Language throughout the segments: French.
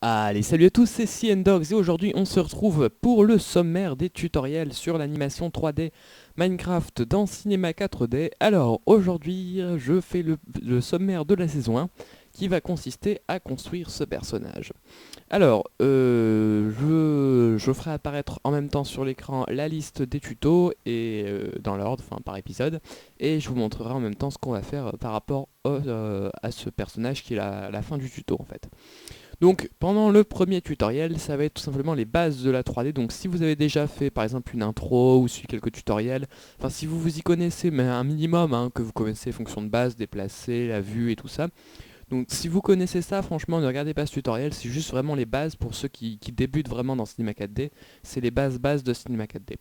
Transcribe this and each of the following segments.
Allez, salut à tous, c'est CNDogs et aujourd'hui on se retrouve pour le sommaire des tutoriels sur l'animation 3D Minecraft dans Cinema 4D. Alors aujourd'hui je fais le sommaire de la saison 1 qui va consister à construire ce personnage. Alors je ferai apparaître en même temps sur l'écran la liste des tutos et dans l'ordre, enfin par épisode, et je vous montrerai en même temps ce qu'on va faire par rapport à ce personnage qui est la fin du tuto en fait. Donc pendant le premier tutoriel, ça va être tout simplement les bases de la 3D. Donc si vous avez déjà fait par exemple une intro ou suivi quelques tutoriels, enfin si vous vous y connaissez, mais un minimum, hein, que vous connaissez les fonctions de base, déplacer, la vue et tout ça. Donc si vous connaissez ça, franchement ne regardez pas ce tutoriel, c'est juste vraiment les bases pour ceux qui débutent vraiment dans Cinema 4D. C'est les bases de Cinema 4D.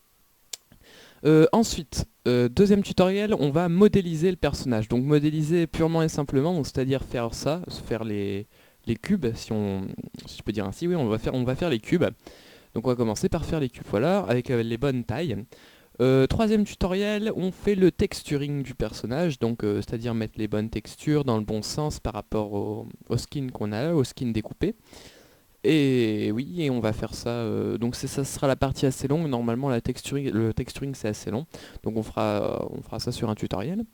Ensuite, deuxième tutoriel, on va modéliser le personnage. Donc modéliser purement et simplement, c'est-à-dire faire ça, faire les cubes, si je peux dire ainsi, oui, on va faire les cubes. Donc on va commencer par faire les cubes, voilà, avec les bonnes tailles. Troisième tutoriel, on fait le texturing du personnage, donc c'est-à-dire mettre les bonnes textures dans le bon sens par rapport au skin qu'on a là, au skin découpé. Et oui, et on va faire ça, donc ça sera la partie assez longue, normalement le texturing c'est assez long, donc on fera ça sur un tutoriel.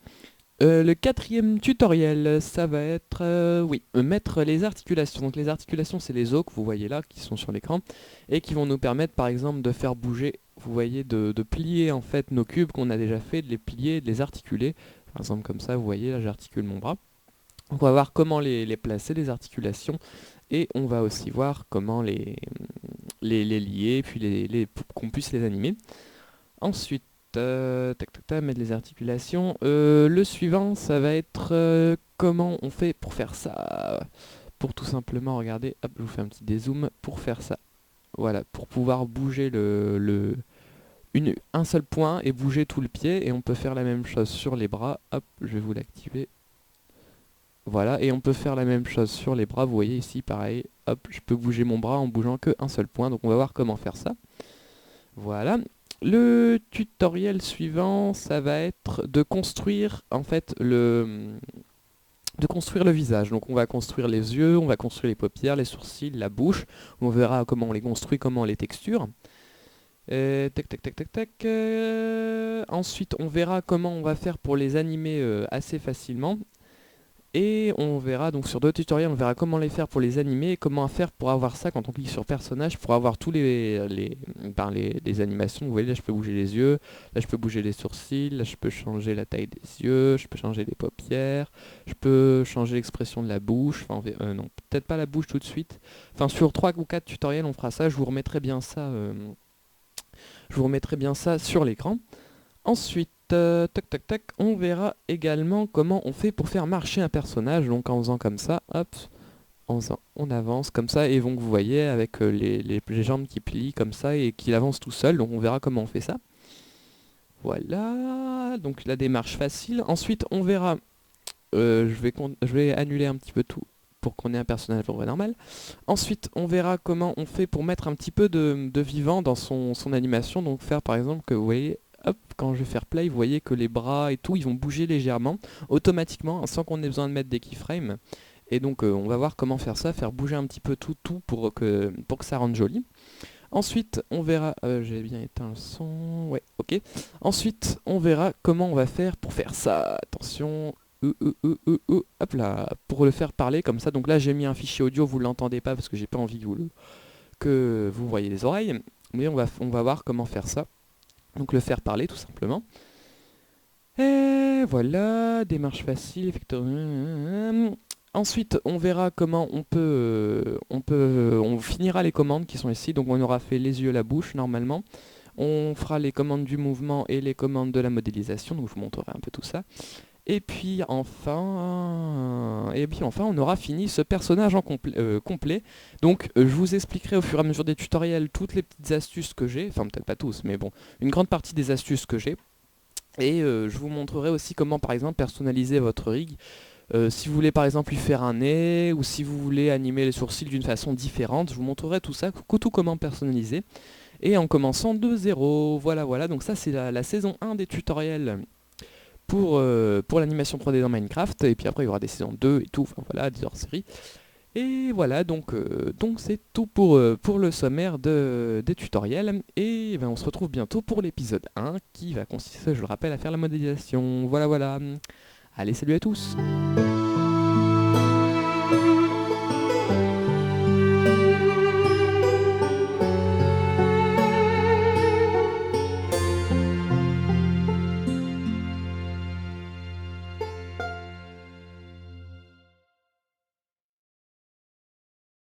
Le quatrième tutoriel, ça va être, mettre les articulations. Donc les articulations, c'est les os que vous voyez là, qui sont sur l'écran, et qui vont nous permettre par exemple de faire bouger, vous voyez, de plier en fait nos cubes qu'on a déjà fait, de les plier, de les articuler. Par exemple comme ça, vous voyez, là j'articule mon bras. Donc on va voir comment les placer, les articulations, et on va aussi voir comment les lier, puis pour qu'on puisse les animer. Ensuite, tac tac tac, mettre les articulations. Le suivant, ça va être comment on fait pour faire ça. Pour tout simplement, regardez, hop, je vous fais un petit dézoom pour faire ça. Voilà, pour pouvoir bouger un seul point et bouger tout le pied. Et on peut faire la même chose sur les bras. Hop, je vais vous l'activer. Voilà, et on peut faire la même chose sur les bras. Vous voyez ici, pareil. Hop, je peux bouger mon bras en bougeant qu'un seul point. Donc on va voir comment faire ça. Voilà. Le tutoriel suivant, ça va être de construire en fait de construire le visage. Donc on va construire les yeux, on va construire les paupières, les sourcils, la bouche. On verra comment on les construit, comment on les texture. Tac tac tac tac tac. Ensuite on verra comment on va faire pour les animer assez facilement. Et on verra donc sur d'autres tutoriels, on verra comment les faire pour les animer et comment faire pour avoir ça quand on clique sur personnage, pour avoir tous les animations. Vous voyez là je peux bouger les yeux, là je peux bouger les sourcils, là je peux changer la taille des yeux, je peux changer les paupières, je peux changer l'expression de la bouche, enfin non, peut-être pas la bouche tout de suite. Enfin sur 3 ou 4 tutoriels on fera ça, je vous remettrai bien ça sur l'écran. Ensuite, tac tac tac, on verra également comment on fait pour faire marcher un personnage, donc en faisant comme ça, hop, on avance comme ça, et donc vous voyez avec les jambes qui plient comme ça et qu'il avance tout seul, donc on verra comment on fait ça. Voilà, donc la démarche facile. Ensuite, on verra, je vais annuler un petit peu tout pour qu'on ait un personnage pour vrai normal. Ensuite, on verra comment on fait pour mettre un petit peu de vivant dans son animation, donc faire par exemple que vous voyez, hop, quand je vais faire play, vous voyez que les bras et tout, ils vont bouger légèrement, automatiquement, sans qu'on ait besoin de mettre des keyframes. Et donc on va voir comment faire ça, faire bouger un petit peu tout pour que ça rende joli. Ensuite, on verra, j'ai bien éteint le son, ouais, ok. Ensuite, on verra comment on va faire pour faire ça. Attention, hop là, pour le faire parler comme ça. Donc là, j'ai mis un fichier audio, vous l'entendez pas parce que j'ai pas envie que vous voyez les oreilles. Mais on va voir comment faire ça. Donc le faire parler tout simplement. Et voilà, démarche facile, effectivement. Ensuite, on verra comment on finira les commandes qui sont ici. Donc on aura fait les yeux, la bouche normalement. On fera les commandes du mouvement et les commandes de la modélisation. Donc je vous montrerai un peu tout ça. Et puis enfin, on aura fini ce personnage en complet. Donc je vous expliquerai au fur et à mesure des tutoriels toutes les petites astuces que j'ai. Enfin peut-être pas tous, mais bon, une grande partie des astuces que j'ai. Et je vous montrerai aussi comment par exemple personnaliser votre rig. Si vous voulez par exemple lui faire un nez, ou si vous voulez animer les sourcils d'une façon différente, je vous montrerai tout ça, tout comment personnaliser. Et en commençant de zéro, voilà, donc ça c'est la saison 1 des tutoriels pour l'animation 3D dans Minecraft, et puis après il y aura des saisons 2 et tout, enfin voilà, des hors-séries. Et voilà, donc c'est tout pour le sommaire des tutoriels. Et ben, on se retrouve bientôt pour l'épisode 1 qui va consister, je le rappelle, à faire la modélisation. Voilà, voilà. Allez, salut à tous!